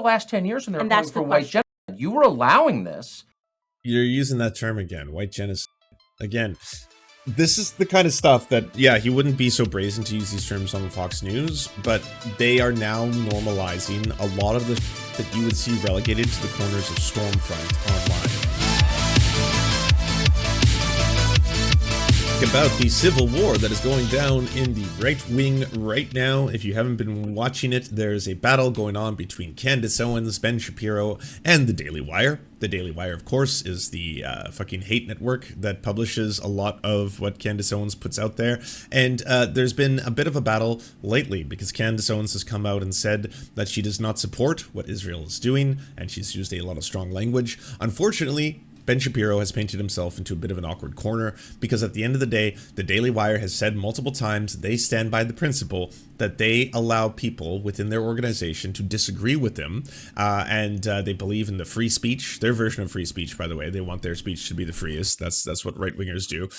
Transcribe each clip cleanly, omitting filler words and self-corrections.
last 10 years when they were And calling that's for the white question. genocide. You were allowing this. You're using that term again, white genocide. Again, this is the kind of stuff that, yeah, he wouldn't be so brazen to use these terms on Fox News, but they are now normalizing a lot of the that you would see relegated to the corners of Stormfront online. About the civil war that is going down in the right wing right now. If you haven't been watching it, there's a battle going on between Candace Owens, Ben Shapiro, and the Daily Wire. The Daily Wire, of course, is the fucking hate network that publishes a lot of what Candace Owens puts out there. And there's been a bit of a battle lately because Candace Owens has come out and said that she does not support what Israel is doing, and she's used a lot of strong language. Unfortunately, Ben Shapiro has painted himself into a bit of an awkward corner because at the end of the day, the Daily Wire has said multiple times they stand by the principle that they allow people within their organization to disagree with them, and they believe in the free speech, their version of free speech, by the way. They want their speech to be the freest. That's what right-wingers do.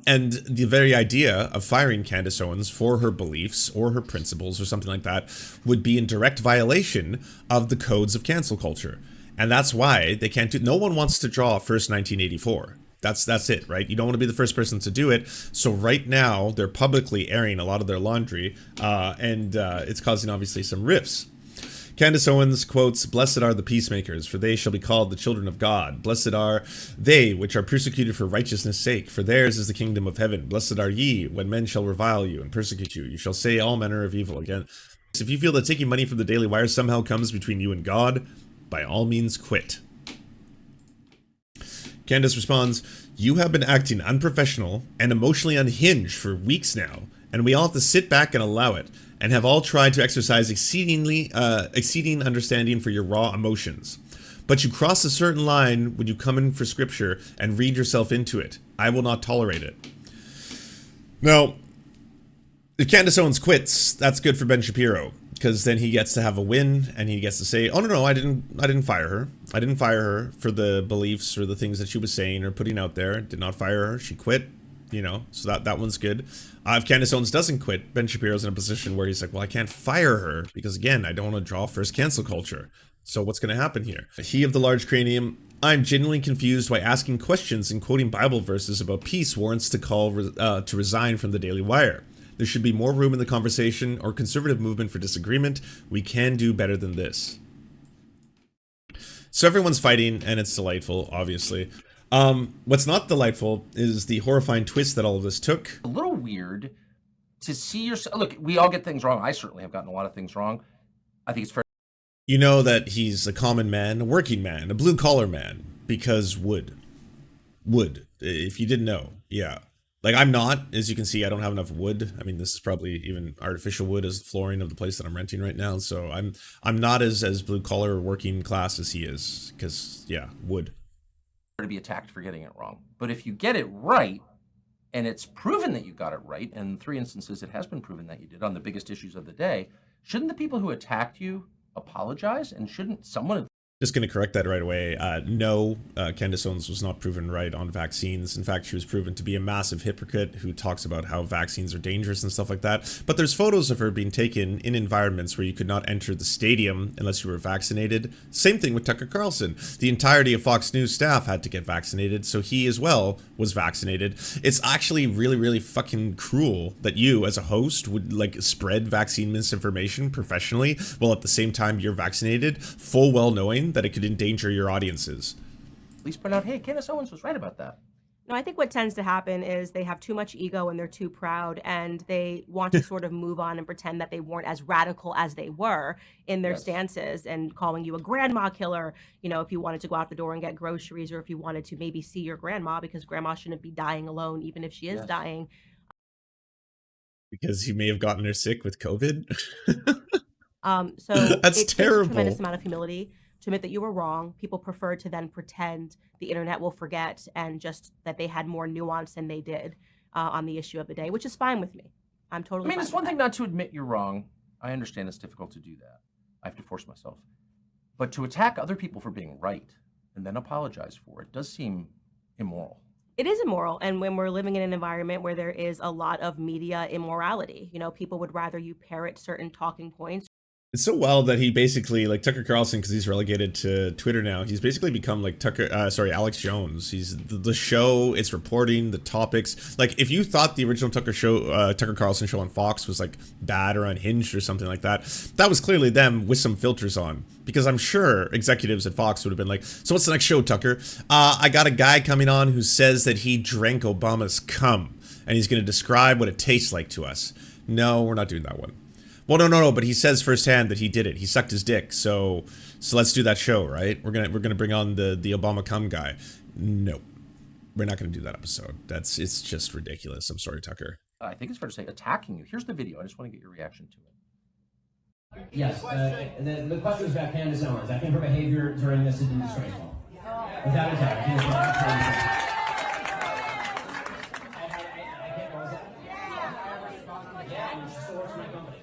And the very idea of firing Candace Owens for her beliefs or her principles or something like that would be in direct violation of the codes of cancel culture. And that's why they can't do. No one wants to draw first 1984. That's it, right? You don't want to be the first person to do it. So right now they're publicly airing a lot of their laundry, and it's causing obviously some rifts. Candace Owens quotes, "Blessed are the peacemakers, for they shall be called the children of God. Blessed are they which are persecuted for righteousness' sake, for theirs is the kingdom of heaven. Blessed are ye when men shall revile you and persecute you. You shall say all manner of evil." Again, if you feel that taking money from the Daily Wire somehow comes between you and God, by all means quit. Candace responds, "You have been acting unprofessional and emotionally unhinged for weeks now, and we all have to sit back and allow it, and have all tried to exercise exceeding understanding for your raw emotions. But you cross a certain line when you come in for scripture and read yourself into it. I will not tolerate it." Now, if Candace Owens quits, that's good for Ben Shapiro, because then he gets to have a win and he gets to say, "Oh no, I didn't fire her. I didn't fire her for the beliefs or the things that she was saying or putting out there. Did not fire her. She quit." You know, so that one's good. If Candace Owens doesn't quit, Ben Shapiro's in a position where he's like, "Well, I can't fire her because, again, I don't want to draw first cancel culture. So what's going to happen here?" He of the large cranium, "I'm genuinely confused why asking questions and quoting Bible verses about peace warrants to call to resign from the Daily Wire. There should be more room in the conversation or conservative movement for disagreement. We can do better than this." So everyone's fighting, and it's delightful, obviously. What's not delightful is the horrifying twist that all of this took. A little weird to see yourself. Look, we all get things wrong. I certainly have gotten a lot of things wrong. I think it's fair. You know that he's a common man, a working man, a blue-collar man, because wood. If you didn't know, yeah. Like, I'm not, as you can see, I don't have enough wood. I mean, this is probably even artificial wood as the flooring of the place that I'm renting right now. So I'm not as blue collar or working class as he is, because yeah, wood. To be attacked for getting it wrong. But if you get it right, and it's proven that you got it right, and in 3 instances it has been proven that you did on the biggest issues of the day, shouldn't the people who attacked you apologize? And shouldn't someone... Just going to correct that right away. No, Candace Owens was not proven right on vaccines. In fact, she was proven to be a massive hypocrite who talks about how vaccines are dangerous and stuff like that. But there's photos of her being taken in environments where you could not enter the stadium unless you were vaccinated. Same thing with Tucker Carlson. The entirety of Fox News staff had to get vaccinated, so he as well was vaccinated. It's actually really, really fucking cruel that you, as a host, would like spread vaccine misinformation professionally while at the same time you're vaccinated, full well knowing that it could endanger your audiences. At least point out, hey, Candace Owens was right about that. No, I think what tends to happen is they have too much ego and they're too proud, and they want to sort of move on and pretend that they weren't as radical as they were in their stances, and calling you a grandma killer, you know, if you wanted to go out the door and get groceries, or if you wanted to maybe see your grandma, because grandma shouldn't be dying alone, even if she is dying. Because you may have gotten her sick with COVID. So that's it terrible. takes a tremendous amount of humility to admit that you were wrong. People prefer to then pretend the internet will forget, and just that they had more nuance than they did on the issue of the day, which is fine with me. I'm totally I mean, it's one thing not to admit you're wrong. I understand it's difficult to do that. I have to force myself. But to attack other people for being right and then apologize for it does seem immoral. It is immoral. And when we're living in an environment where there is a lot of media immorality, you know, people would rather you parrot certain talking points. It's so wild that he basically, like Tucker Carlson, because he's relegated to Twitter now, he's basically become like Alex Jones. He's the show, it's reporting, the topics. Like, if you thought the original Tucker Carlson show on Fox was like bad or unhinged or something like that, that was clearly them with some filters on. Because I'm sure executives at Fox would have been like, so what's the next show, Tucker? I got a guy coming on who says that he drank Obama's cum, and he's going to describe what it tastes like to us. No, we're not doing that one. Well, no, but he says firsthand that he did it. He sucked his dick. So let's do that show, right? We're gonna bring on the Obama cum guy. No, we're not gonna do that episode. It's just ridiculous. I'm sorry, Tucker. I think it's fair to say attacking you. Here's the video. I just want to get your reaction to it. Yes, the question was about Candace Owens. I think her behavior during this has been disgraceful. Without a doubt, I think it's she still works for my company.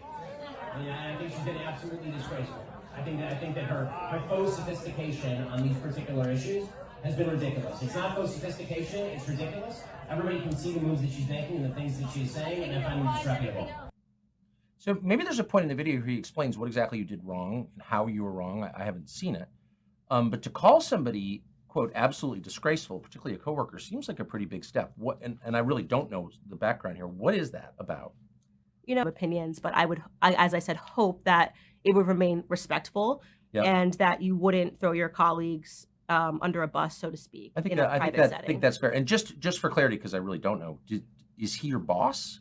And I think she's been absolutely disgraceful. I think that her faux sophistication on these particular issues has been ridiculous. It's not faux sophistication, it's ridiculous. Everybody can see the moves that she's making and the things that she's saying, and I find them disreputable. So maybe there's a point in the video where he explains what exactly you did wrong and how you were wrong. I haven't seen it. But to call somebody, quote, absolutely disgraceful, particularly a coworker, seems like a pretty big step. And I really don't know the background here. What is that about? Opinions, but I as I said, hope that it would remain respectful and that you wouldn't throw your colleagues under a bus, so to speak, in a private setting. I think that's fair. And just for clarity, because I really don't know, is he your boss?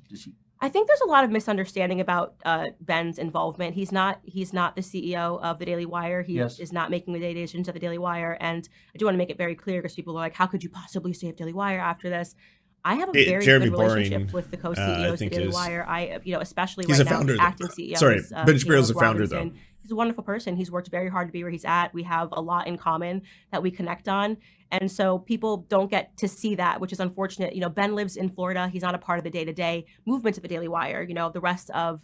I think there's a lot of misunderstanding about Ben's involvement. He's not the CEO of the Daily Wire. He is not making the day-to-day decisions of the Daily Wire. And I do want to make it very clear, because people are like, how could you possibly stay at Daily Wire after this? I have a very good relationship with the co-CEOs of Daily Wire. Especially right now, the acting CEO. Sorry, Ben Shapiro's the founder, though. He's a wonderful person. He's worked very hard to be where he's at. We have a lot in common that we connect on. And so people don't get to see that, which is unfortunate. Ben lives in Florida. He's not a part of the day-to-day movement of the Daily Wire. The rest of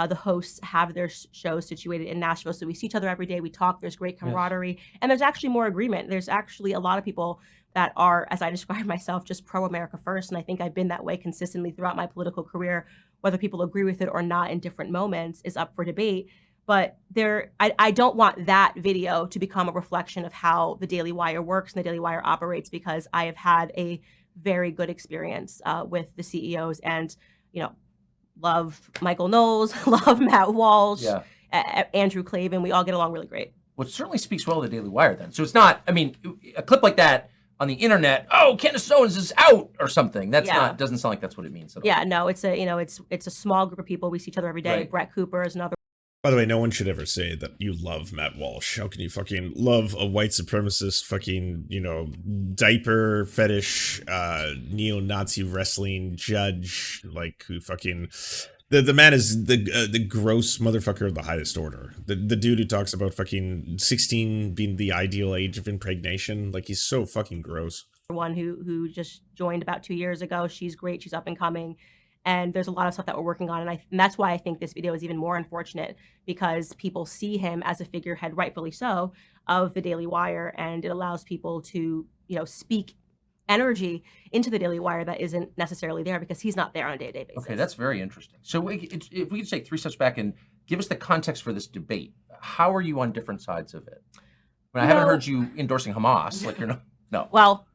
the hosts have their shows situated in Nashville. So we see each other every day. We talk. There's great camaraderie. And there's actually more agreement. There's actually a lot of people that are, as I describe myself, just pro-America first. And I think I've been that way consistently throughout my political career. Whether people agree with it or not in different moments is up for debate. But I don't want that video to become a reflection of how the Daily Wire works and the Daily Wire operates, because I have had a very good experience with the CEOs and, love Michael Knowles, love Matt Walsh, Andrew Klavan. We all get along really great. Well, it certainly speaks well of the Daily Wire then. So it's not, a clip like that on the internet, oh, Candace Owens is out or something. That's not, doesn't sound like that's what it means at all. Yeah, no, it's a small group of people. We see each other every day. Right. Brett Cooper is another. By the way, no one should ever say that you love Matt Walsh. How can you fucking love a white supremacist fucking, diaper fetish, neo-Nazi wrestling judge, like, who fucking... The man is the gross motherfucker of the highest order. The dude who talks about fucking 16 being the ideal age of impregnation. Like, he's so fucking gross. One who just joined about 2 years ago. She's great. She's up and coming. And there's a lot of stuff that we're working on. And that's why I think this video is even more unfortunate, because people see him as a figurehead, rightfully so, of the Daily Wire. And it allows people to, speak energy into the Daily Wire that isn't necessarily there, because he's not there on a day-to-day basis. Okay, that's very interesting. So if we could take 3 steps back and give us the context for this debate. How are you on different sides of it? I haven't heard you endorsing Hamas. Like, you're not. No. Well,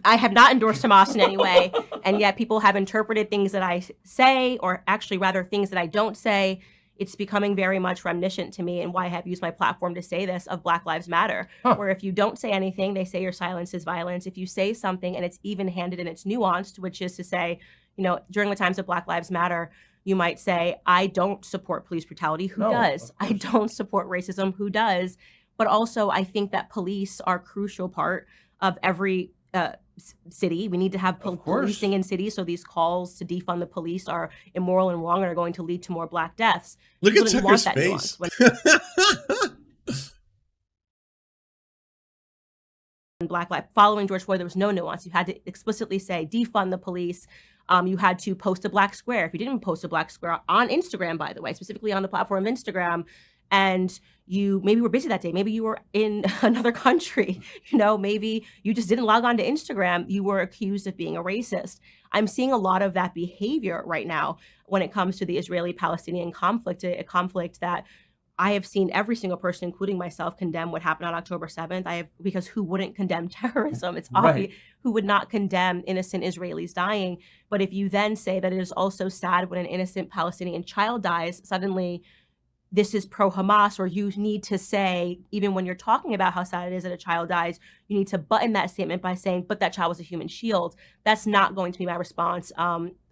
I have not endorsed Hamas in any way, and yet people have interpreted things that I say, or actually rather things that I don't say. It's becoming very much reminiscent to me, and why I have used my platform to say this, of Black Lives Matter, where if you don't say anything, they say your silence is violence. If you say something and it's even-handed and it's nuanced, which is to say, during the times of Black Lives Matter, you might say, I don't support police brutality. Who does? I don't support racism. Who does? But also, I think that police are a crucial part of every city. We need to have policing in cities, so these calls to defund the police are immoral and wrong and are going to lead to more Black deaths. Look at Tucker's face. Black Lives, following George Floyd, there was no nuance. You had to explicitly say defund the police. You had to post a black square. If you didn't post a black square on Instagram, by the way, specifically on the platform of Instagram, and you maybe were busy that day, maybe you were in another country, maybe you just didn't log on to Instagram, you were accused of being a racist. I'm seeing a lot of that behavior right now when it comes to the Israeli-Palestinian conflict, a conflict that I have seen every single person, including myself, condemn what happened on October 7th. Because who wouldn't condemn terrorism? It's obvious. Right. Who would not condemn innocent Israelis dying? But if you then say that it is also sad when an innocent Palestinian child dies, suddenly this is pro-Hamas, or you need to say, even when you're talking about how sad it is that a child dies, you need to button that statement by saying, but that child was a human shield. That's not going to be my response.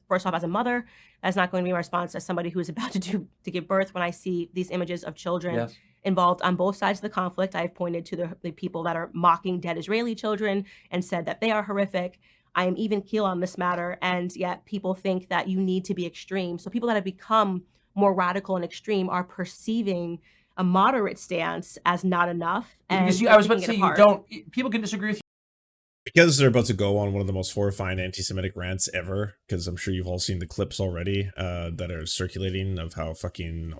First off, as a mother, that's not going to be my response as somebody who is about to give birth. When I see these images of children Yes. involved on both sides of the conflict, I've pointed to the people that are mocking dead Israeli children and said that they are horrific. I am even keel on this matter, and yet people think that you need to be extreme. So people that have become more radical and extreme are perceiving a moderate stance as not enough. Because And I was about to picking say, it apart. people can disagree with you. Because they're about to go on one of the most horrifying anti-Semitic rants ever, because I'm sure you've all seen the clips already that are circulating of how fucking,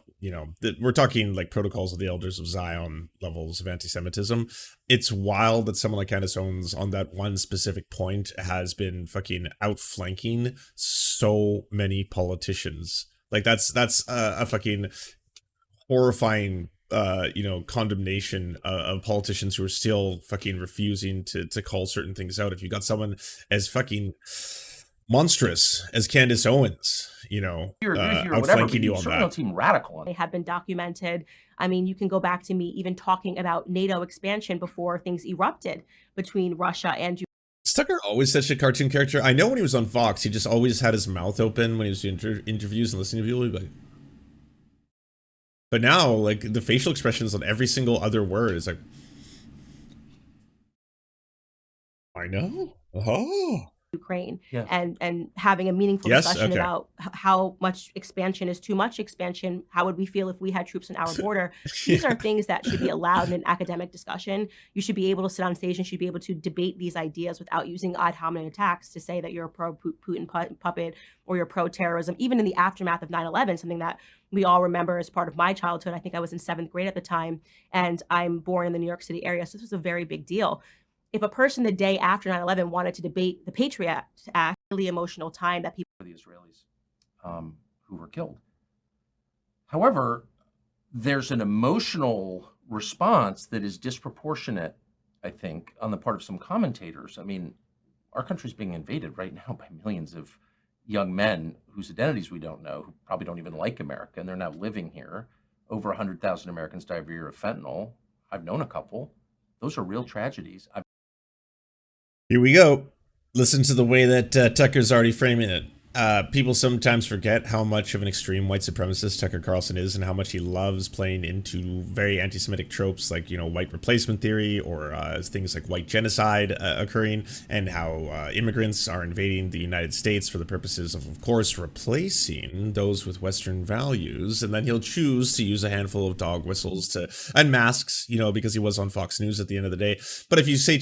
we're talking like Protocols of the Elders of Zion levels of anti-Semitism. It's wild that someone like Candance Owens on that one specific point has been fucking outflanking so many politicians. Like that's a fucking horrifying condemnation of politicians who are still fucking refusing to call certain things out. If you got someone as fucking monstrous as Candance Owens, outflanking you on certainly that. don't seem radical. They have been documented. I mean, you can go back to me even talking about NATO expansion before things erupted between Russia and Is Tucker always such a cartoon character? I know when he was on Fox, he just always had his mouth open when he was doing interviews and listening to people. He'd be like, but now, like, the facial expressions on every single other word is like, I know. Oh. Ukraine. Yes. And having a meaningful Yes? discussion Okay. about how much expansion is too much expansion. How would we feel if we had troops on our border? These are things that should be allowed in an academic discussion. You should be able to sit on stage and should be able to debate these ideas without using ad hominem attacks to say that you're a pro-Putin puppet or you're pro-terrorism. Even in the aftermath of 9/11, something that we all remember as part of my childhood. I think I was in 7th grade at the time, and I'm born in the New York City area, so this was a very big deal. If a person the day after 9/11 wanted to debate the Patriot Act, really emotional time that people For the Israelis who were killed. However, there's an emotional response that is disproportionate, I think, on the part of some commentators. I mean, our country's being invaded right now by millions of young men whose identities we don't know, who probably don't even like America, and they're now living here. Over 100,000 Americans die every year of fentanyl. I've known a couple. Those are real tragedies. Here we go. Listen to the way that Tucker's already framing it. People sometimes forget how much of an extreme white supremacist Tucker Carlson is and how much he loves playing into very anti-Semitic tropes like, white replacement theory or things like white genocide occurring, and how immigrants are invading the United States for the purposes of course, replacing those with Western values. And then he'll choose to use a handful of dog whistles and masks, because he was on Fox News at the end of the day. But if you say,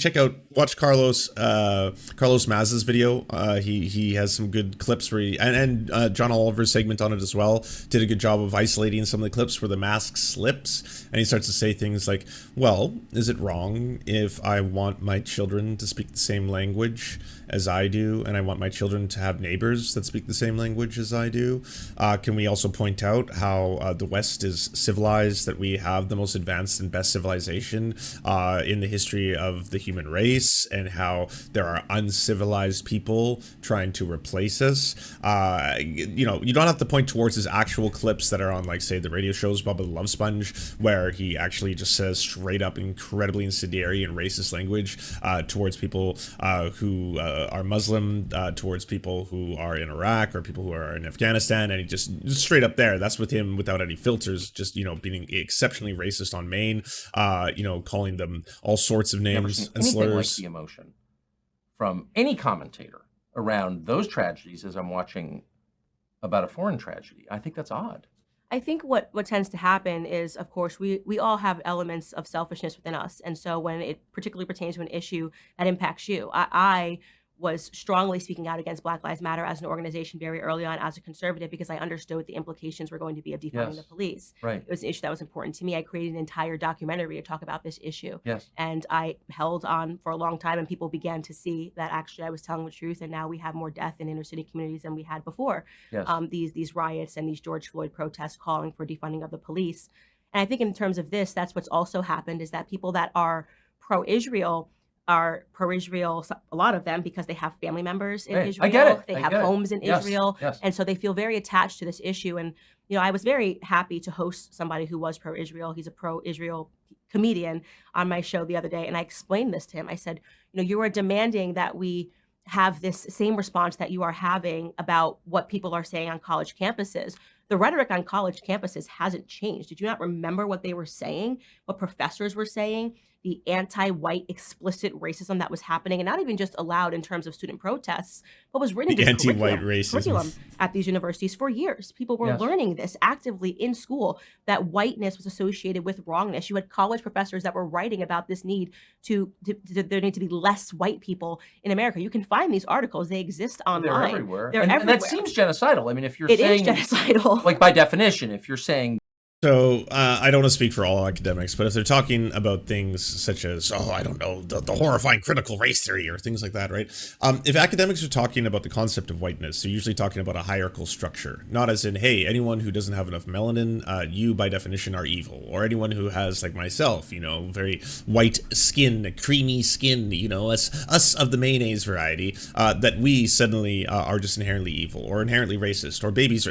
watch Carlos Maz's video, he has some good clips where and John Oliver's segment on it as well did a good job of isolating some of the clips where the mask slips, and he starts to say things like, well, is it wrong if I want my children to speak the same language as I do, and I want my children to have neighbors that speak the same language as I do? Can we also point out how the West is civilized, that we have the most advanced and best civilization in the history of the human race, and how there are uncivilized people trying to replace us? You don't have to point towards his actual clips that are on, like, say, the radio shows Bubba the Love Sponge, where he actually just says straight up incredibly incendiary and racist language towards people who are Muslim, towards people who are in Iraq or people who are in Afghanistan, and he just straight up there, that's with him without any filters, just, being exceptionally racist on Maine, calling them all sorts of names and slurs. Like the emotion from any commentator around those tragedies as I'm watching about a foreign tragedy. I think that's odd. I think what tends to happen is, of course, we all have elements of selfishness within us. And so when it particularly pertains to an issue that impacts you, I was strongly speaking out against Black Lives Matter as an organization very early on as a conservative, because I understood what the implications were going to be of defunding the police. Right. It was an issue that was important to me. I created an entire documentary to talk about this issue. Yes. And I held on for a long time, and people began to see that actually I was telling the truth, and now we have more death in inner city communities than we had before. Yes. These riots and these George Floyd protests calling for defunding of the police. And I think in terms of this, that's what's also happened, is that people that are pro-Israel are pro-Israel, a lot of them, because they have family members in Israel. I get it. They I have get it. homes in Yes, Israel. yes. And so they feel very attached to this issue. And, you know, I was very happy to host somebody who was pro-Israel. He's a pro-Israel comedian on my show the other day. And I explained this to him. I said, you know, you are demanding that we have this same response that you are having about what people are saying on college campuses. The rhetoric on college campuses hasn't changed. Did you not remember what they were saying, what professors were saying, the anti-white explicit racism that was happening, and not even just allowed in terms of student protests, but was written The into anti-white curriculum racism. at these universities for years. People were Yes. learning this actively in school, that whiteness was associated with wrongness. You had college professors that were writing about this need to there need to be less white people in America. You can find these articles. They exist online. They're everywhere. They're and everywhere. that seems genocidal. I mean, if you're It is saying, genocidal. like by definition, if you're saying So I don't want to speak for all academics, but if they're talking about things such as, oh, I don't know, the horrifying critical race theory or things like that, right? If academics are talking about the concept of whiteness, they're usually talking about a hierarchical structure, not as in, hey, anyone who doesn't have enough melanin, you by definition are evil, or anyone who has, like myself, you know, very white skin, creamy skin, you know, us of the mayonnaise variety, that we suddenly are just inherently evil or inherently racist, or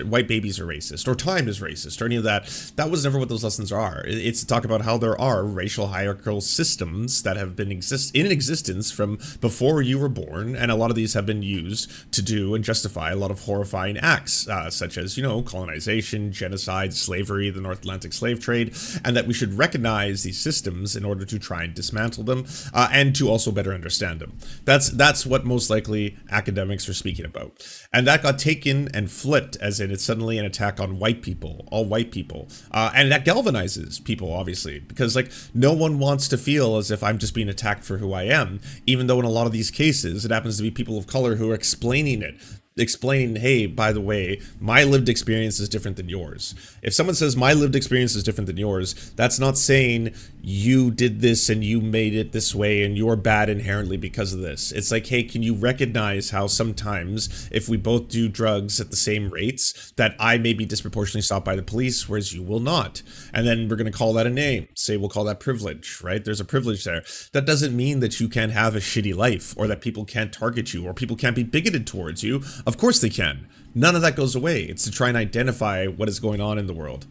white babies are racist, or time is racist, or any of that. That was never what those lessons are. It's to talk about how there are racial hierarchical systems that have been in existence from before you were born, and a lot of these have been used to do and justify a lot of horrifying acts, such as, you know, colonization, genocide, slavery, the North Atlantic slave trade, and that we should recognize these systems in order to try and dismantle them, and to also better understand them. That's what most likely academics are speaking about. And that got taken and flipped as in it's suddenly an attack on white people, all white people. And that galvanizes people, obviously, because like no one wants to feel as if I'm just being attacked for who I am, even though in a lot of these cases, it happens to be people of color who are explaining it. Explaining, hey, by the way, my lived experience is different than yours. If someone says my lived experience is different than yours, that's not saying you did this and you made it this way and you're bad inherently because of this. It's like, hey, can you recognize how sometimes if we both do drugs at the same rates, that I may be disproportionately stopped by the police, whereas you will not. And then we're going to call that a name. Say we'll call that privilege, right? There's a privilege there. That doesn't mean that you can't have a shitty life, or that people can't target you, or people can't be bigoted towards you. Of course they can. None of that goes away. It's to try and identify what is going on in the world.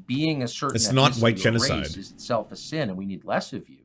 being a certain It's not white ethnicity or genocide. race is itself a sin, and we need less of you.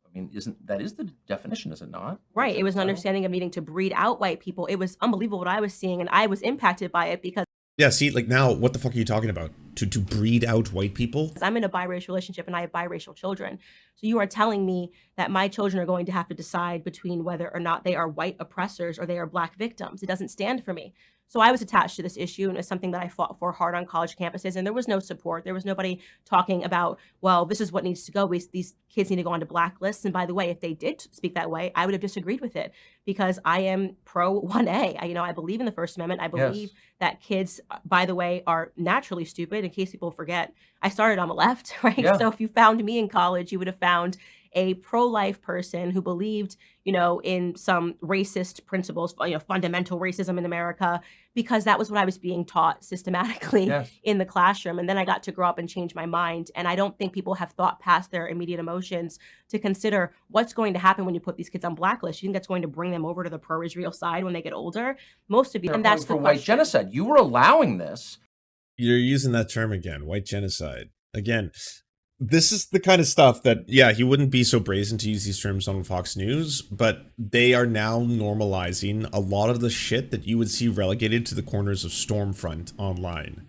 I mean, isn't that is the definition, is it not? Right. It was an Genocidal? understanding of needing to breed out white people. It was unbelievable what I was seeing, and I was impacted by it because Yeah, see, like now, what the fuck are you talking about? To breed out white people? I'm in a biracial relationship and I have biracial children. So you are telling me that my children are going to have to decide between whether or not they are white oppressors or they are black victims. It doesn't stand for me. So I was attached to this issue, and it's something that I fought for hard on college campuses, and there was no support. There was nobody talking about, well, this is what needs to go. These kids need to go onto blacklists. And by the way, if they did speak that way, I would have disagreed with it, because I am pro 1A. I believe in the First Amendment. I believe Yes. that kids, by the way, are naturally stupid. In case people forget, I started on the left, right? Yeah. So if you found me in college, you would have found a pro-life person who believed, in some racist principles, fundamental racism in America, because that was what I was being taught systematically Yes. in the classroom. And then I got to grow up and change my mind. And I don't think people have thought past their immediate emotions to consider what's going to happen when you put these kids on blacklists. You think that's going to bring them over to the pro-Israel side when they get older? Most of you, They're and that's calling the for white question. genocide. You were allowing this. You're using that term again, white genocide. Again, this is the kind of stuff that, yeah, he wouldn't be so brazen to use these terms on Fox News, but they are now normalizing a lot of the shit that you would see relegated to the corners of Stormfront online.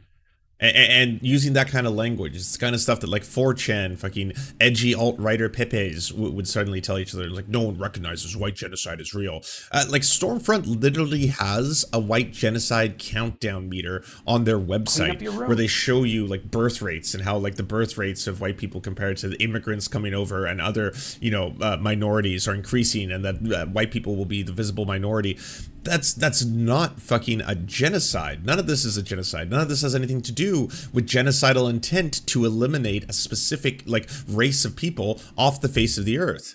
And using that kind of language, it's the kind of stuff that like 4chan, fucking edgy alt-writer Pepes would suddenly tell each other, like, no one recognizes white genocide is real. Like Stormfront literally has a white genocide countdown meter on their Clean website up your room. where they show you like birth rates and how like the birth rates of white people compared to the immigrants coming over and other, minorities are increasing, and that white people will be the visible minority. That's not fucking a genocide. None of this is a genocide. None of this has anything to do with genocidal intent to eliminate a specific like race of people off the face of the earth.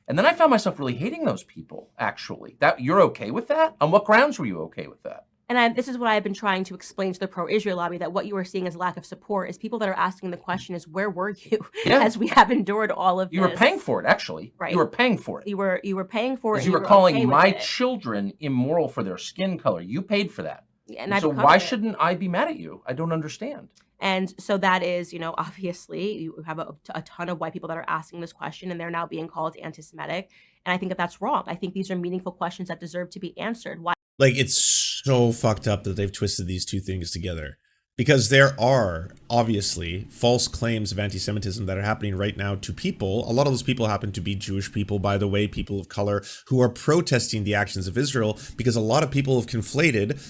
And then I found myself really hating those people, actually. That you're okay with that? On what grounds were you okay with that? And this is what I've been trying to explain to the pro-Israel lobby, that what you are seeing as lack of support is people that are asking the question is, where were you as we have endured all of this? You were paying for it, actually. Right. You were paying for it. You were paying for it. Because you were calling my children immoral for their skin color. You paid for that. And so why shouldn't I be mad at you? I don't understand. And so that is, you know, obviously you have a ton of white people that are asking this question, and they're now being called anti-Semitic. And I think that that's wrong. I think these are meaningful questions that deserve to be answered. Why? Like, it's so fucked up that they've twisted these two things together, because there are obviously false claims of anti-Semitism that are happening right now to people. A lot of those people happen to be Jewish people, by the way, people of color who are protesting the actions of Israel, because a lot of people have conflated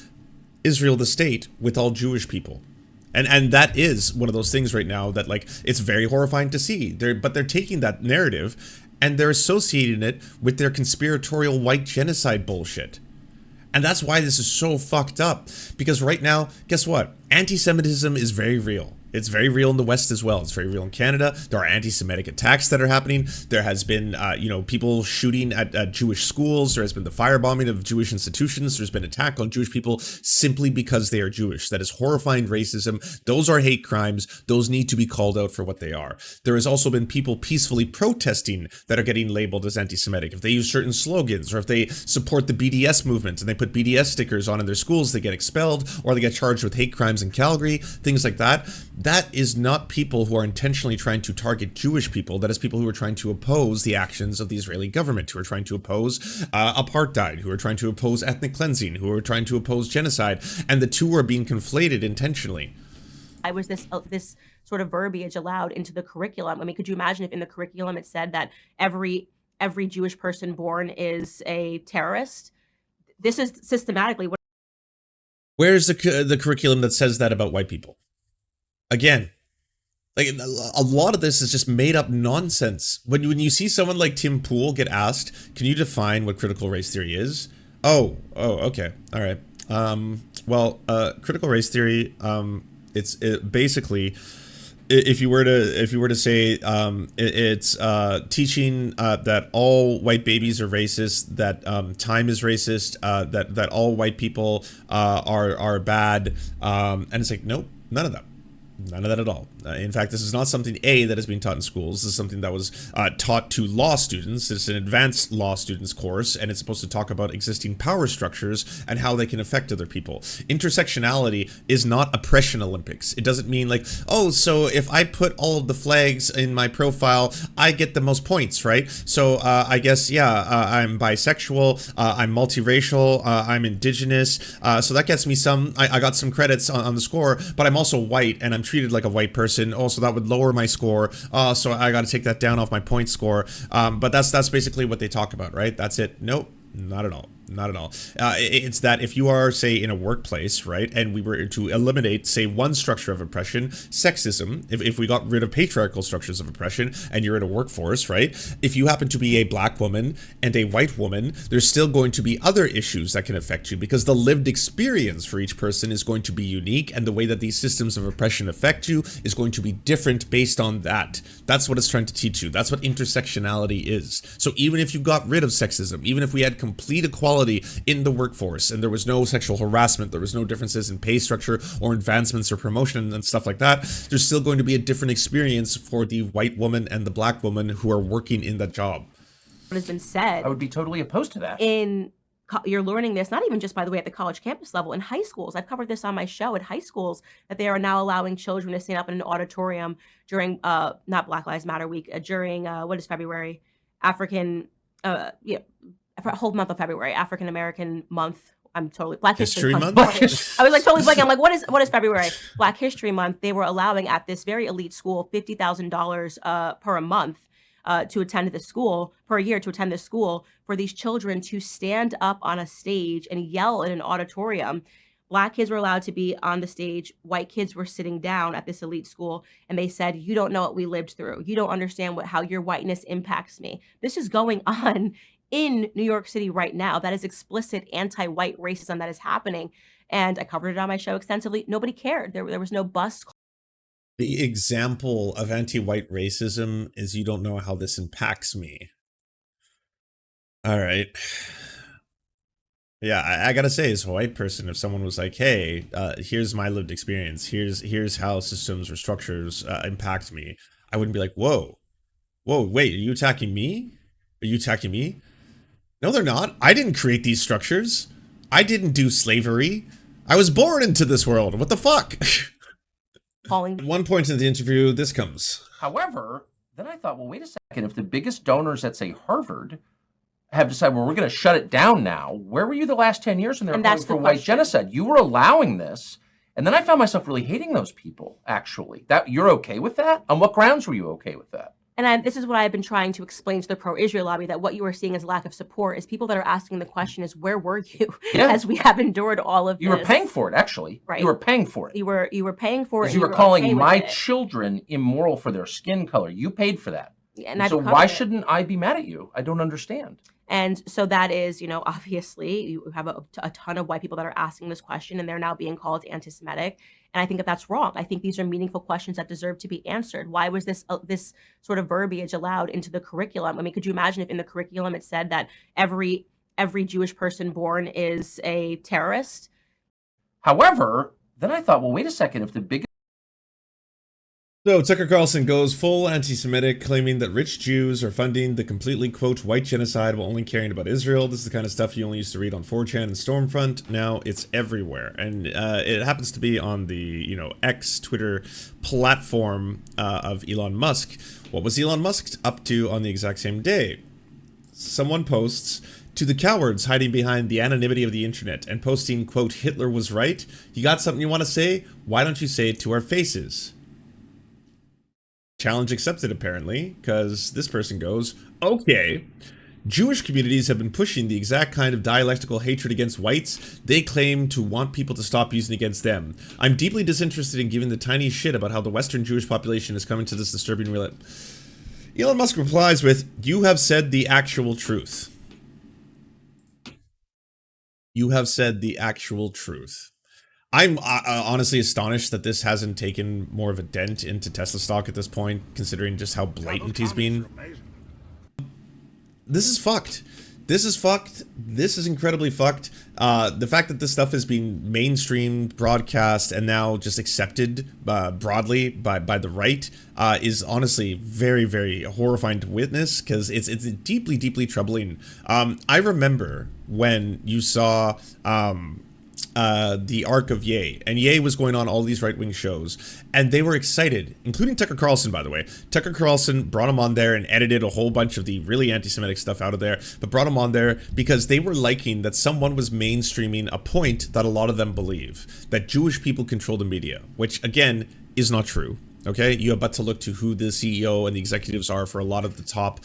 Israel, the state, with all Jewish people. And that is one of those things right now that, like, it's very horrifying to see. But they're taking that narrative and they're associating it with their conspiratorial white genocide bullshit. And that's why this is so fucked up. Because right now, guess what? Anti-Semitism is very real. It's very real in the West as well. It's very real in Canada. There are anti-Semitic attacks that are happening. There has been, people shooting at Jewish schools. There has been the firebombing of Jewish institutions. There's been attack on Jewish people simply because they are Jewish. That is horrifying racism. Those are hate crimes. Those need to be called out for what they are. There has also been people peacefully protesting that are getting labeled as anti-Semitic. If they use certain slogans, or if they support the BDS movement and they put BDS stickers on in their schools, they get expelled, or they get charged with hate crimes in Calgary, things like that. That is not people who are intentionally trying to target Jewish people. That is people who are trying to oppose the actions of the Israeli government, who are trying to oppose apartheid, who are trying to oppose ethnic cleansing, who are trying to oppose genocide. And the two are being conflated intentionally. I was this sort of verbiage allowed into the curriculum. I mean, could you imagine if in the curriculum it said that every Jewish person born is a terrorist? This is systematically what. Where's the curriculum that says that about white people? Again, like, a lot of this is just made up nonsense. When you see someone like Tim Pool get asked, can you define what critical race theory is? Oh, okay, all right. Critical race theory, it's basically, if you were to say, it's teaching that all white babies are racist, that time is racist, that all white people are bad, and it's like, nope, none of that. None of that at all. In fact, this is not something that is being taught in schools. This is something that was taught to law students. It's an advanced law students course, and it's supposed to talk about existing power structures and how they can affect other people. Intersectionality is not oppression Olympics. It doesn't mean like, oh, so if I put all of the flags in my profile, I get the most points, right? So I guess, I'm bisexual, I'm multiracial, I'm indigenous, so that gets me I got some credits on the score, but I'm also white and I'm treated like a white person. Also, that would lower my score. So I got to take that down off my point score. But that's basically what they talk about, right? That's it. Nope, not at all. Not at all. It's that if you are, say, in a workplace, right, and we were to eliminate, say, one structure of oppression, sexism, if we got rid of patriarchal structures of oppression, and you're in a workforce, right, if you happen to be a black woman and a white woman, there's still going to be other issues that can affect you, because the lived experience for each person is going to be unique, and the way that these systems of oppression affect you is going to be different based on that. That's what it's trying to teach you. That's what intersectionality is. So even if you got rid of sexism, even if we had complete equality in the workforce and there was no sexual harassment, there was no differences in pay structure or advancements or promotion and stuff like that, there's still going to be a different experience for the white woman and the black woman who are working in that job. What has been said. I would be totally opposed to that. You're learning this, not even just, by the way, at the college campus level, in high schools. I've covered this on my show at high schools, that they are now allowing children to stand up in an auditorium during, not Black Lives Matter week, during, what is February? Whole month of February, African American month. I'm totally Black History Month. I was like totally blanking. I'm like, what is February? Black History Month. They were allowing at this very elite school $50,000 per month to attend this school, per year to attend this school, for these children to stand up on a stage and yell in an auditorium. Black kids were allowed to be on the stage. White kids were sitting down at this elite school, and they said, you don't know what we lived through. You don't understand how your whiteness impacts me. This is going on in New York City right now. That is explicit anti-white racism that is happening. And I covered it on my show extensively. Nobody cared. There was no bus. The example of anti-white racism is, you don't know how this impacts me. All right. Yeah, I gotta say, as a white person, if someone was like, "Hey, here's my lived experience. Here's how systems or structures impact me," I wouldn't be like, "Whoa, whoa, wait, are you attacking me? Are you attacking me?" No, they're not. I didn't create these structures. I didn't do slavery. I was born into this world. What the fuck? Calling At one point in the interview, this comes. However, then I thought, well, wait a second. If the biggest donors at, say, Harvard have decided, well, we're going to shut it down now, where were you the last 10 years when they were calling for white genocide? You were allowing this. And then I found myself really hating those people, actually. That you're okay with that? On what grounds were you okay with that? And this is what I've been trying to explain to the pro-Israel lobby, that what you are seeing as lack of support is people that are asking the question is, where were you as we have endured all of this? You were paying for it, actually. Right. You were paying for it. You were paying for it. You were calling my children immoral for their skin color. You paid for that. And so why shouldn't I be mad at you? I don't understand. And so that is, you know, obviously you have a ton of white people that are asking this question, and they're now being called anti-Semitic. And I think that that's wrong. I think these are meaningful questions that deserve to be answered. Why was this sort of verbiage allowed into the curriculum? I mean, could you imagine if in the curriculum it said that every Jewish person born is a terrorist? However, then I thought, well, wait a second. If the biggest So Tucker Carlson goes full anti-Semitic, claiming that rich Jews are funding the completely, quote, white genocide while only caring about Israel. This is the kind of stuff you only used to read on 4chan and Stormfront. Now it's everywhere. And it happens to be on the, you know, X Twitter platform of Elon Musk. What was Elon Musk up to on the exact same day? Someone posts, "To the cowards hiding behind the anonymity of the internet and posting, quote, Hitler was right. You got something you want to say? Why don't you say it to our faces?" Challenge accepted, apparently, because this person goes, "Okay, Jewish communities have been pushing the exact kind of dialectical hatred against whites they claim to want people to stop using against them. I'm deeply disinterested in giving the tiny shit about how the Western Jewish population is coming to this disturbing reality." Elon Musk replies with, "You have said the actual truth. You have said the actual truth." I'm honestly astonished that this hasn't taken more of a dent into Tesla stock at this point, considering just how blatant he's been. This is fucked. This is fucked. This is incredibly fucked. The fact that this stuff is being mainstreamed, broadcast, and now just accepted broadly by the right is honestly very, very horrifying to witness, because it's deeply, deeply troubling. I remember when you saw the arc of Ye, and Ye was going on all these right-wing shows, and they were excited, including Tucker Carlson, by the way. Tucker Carlson brought him on there and edited a whole bunch of the really anti-Semitic stuff out of there, but brought him on there because they were liking that someone was mainstreaming a point that a lot of them believe, that Jewish people control the media, which, again, is not true. Okay, you have but to look to who the CEO and the executives are for a lot of the top,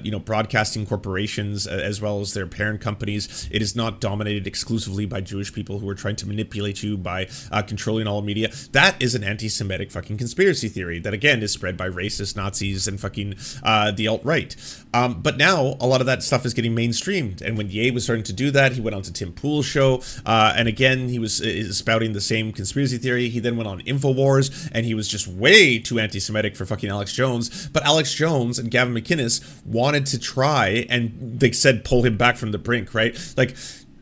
you know, broadcasting corporations, as well as their parent companies. It is not dominated exclusively by Jewish people who are trying to manipulate you by controlling all media. That is an anti-Semitic fucking conspiracy theory that, again, is spread by racist Nazis and fucking the alt-right. But now a lot of that stuff is getting mainstreamed. And when Ye was starting to do that, he went on to Tim Pool's show. And again, he was spouting the same conspiracy theory. He then went on InfoWars, and he was just way too anti-Semitic for fucking Alex Jones. But Alex Jones and Gavin McInnes wanted to try, and they said pull him back from the brink, right? Like,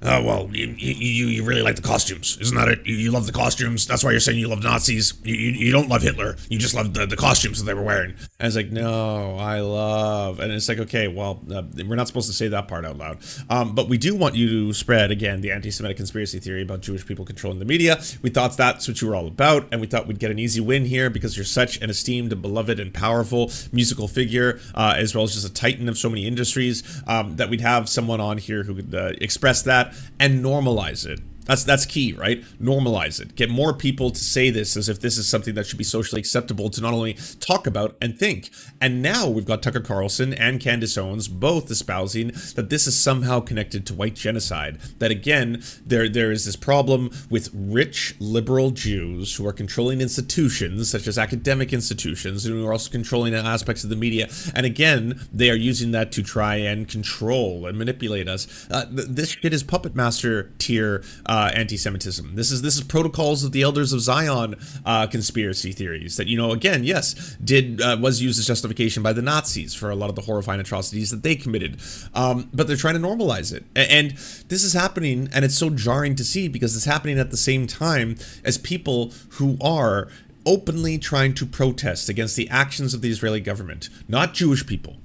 oh, well, you really like the costumes. Isn't that it? You love the costumes. That's why you're saying you love Nazis. You don't love Hitler. You just love the costumes that they were wearing. And it's like, no, I love. And it's like, okay, well, we're not supposed to say that part out loud. But we do want you to spread, again, the anti-Semitic conspiracy theory about Jewish people controlling the media. We thought that's what you were all about. And we thought we'd get an easy win here because you're such an esteemed and beloved and powerful musical figure, as well as just a titan of so many industries, that we'd have someone on here who could express that and normalize it. That's key, right? Normalize it. Get more people to say this as if this is something that should be socially acceptable to not only talk about and think. And now we've got Tucker Carlson and Candace Owens both espousing that this is somehow connected to white genocide. That again, there is this problem with rich liberal Jews who are controlling institutions such as academic institutions, and who are also controlling aspects of the media. And again, they are using that to try and control and manipulate us. This shit is puppet master tier anti-Semitism. This is protocols of the Elders of Zion conspiracy theories that, again, yes, was used as justification by the Nazis for a lot of the horrifying atrocities that they committed. But they're trying to normalize it. And this is happening, and it's so jarring to see because it's happening at the same time as people who are openly trying to protest against the actions of the Israeli government, not Jewish people.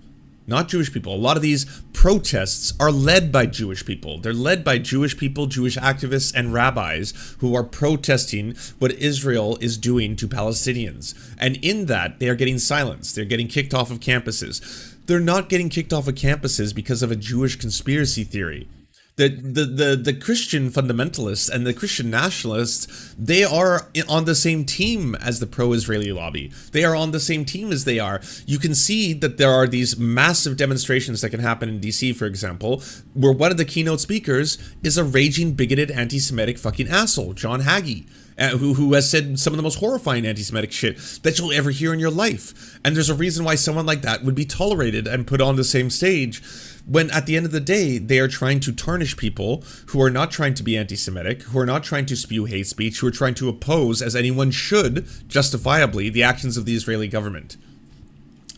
Not Jewish people. A lot of these protests are led by Jewish people. They're led by Jewish people, Jewish activists, and rabbis who are protesting what Israel is doing to Palestinians. And in that, they are getting silenced. They're getting kicked off of campuses. They're not getting kicked off of campuses because of a Jewish conspiracy theory. The Christian fundamentalists and the Christian nationalists, they are on the same team as the pro-Israeli lobby. They are on the same team as they are. You can see that there are these massive demonstrations that can happen in DC, for example, where one of the keynote speakers is a raging, bigoted, anti-Semitic fucking asshole, John Hagee. Who has said some of the most horrifying anti-Semitic shit that you'll ever hear in your life. And there's a reason why someone like that would be tolerated and put on the same stage when at the end of the day, they are trying to tarnish people who are not trying to be anti-Semitic, who are not trying to spew hate speech, who are trying to oppose, as anyone should, justifiably, the actions of the Israeli government.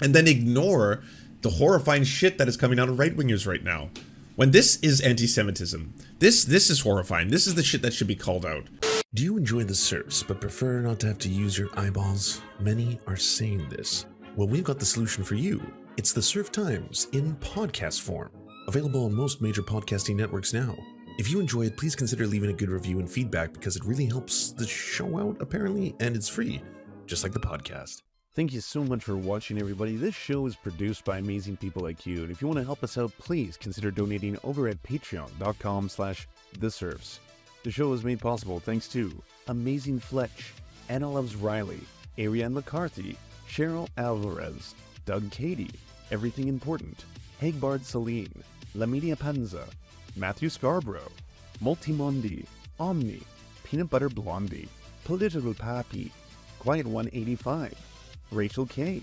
And then ignore the horrifying shit that is coming out of right-wingers right now. When this is anti-Semitism, this is horrifying. This is the shit that should be called out. Do you enjoy the Serfs but prefer not to have to use your eyeballs? Many are saying this. Well, we've got the solution for you. It's the Serf Times in podcast form. Available on most major podcasting networks now. If you enjoy it, please consider leaving a good review and feedback because it really helps the show out, apparently, and it's free, just like the podcast. Thank you so much for watching, everybody. This show is produced by amazing people like you, and if you want to help us out, please consider donating over at patreon.com/theserfs. The show is made possible thanks to Amazing Fletch, Anna Loves Riley, Ariane McCarthy, Cheryl Alvarez, Doug Cady, Everything Important, Hagbard Celine, La Media Panza, Matthew Scarborough, Multimondi, Omni, Peanut Butter Blondie, Political Pappy, Quiet 185, Rachel K,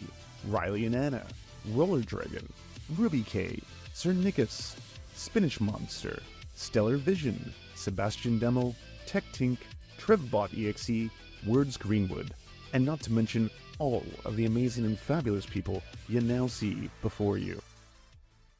Riley and Anna, Roller Dragon, Ruby K, Sir Nickus, Spinach Monster, Stellar Vision, Sebastian Demo, Tech Tink, Trevbot EXE, Words Greenwood, and not to mention all of the amazing and fabulous people you now see before you.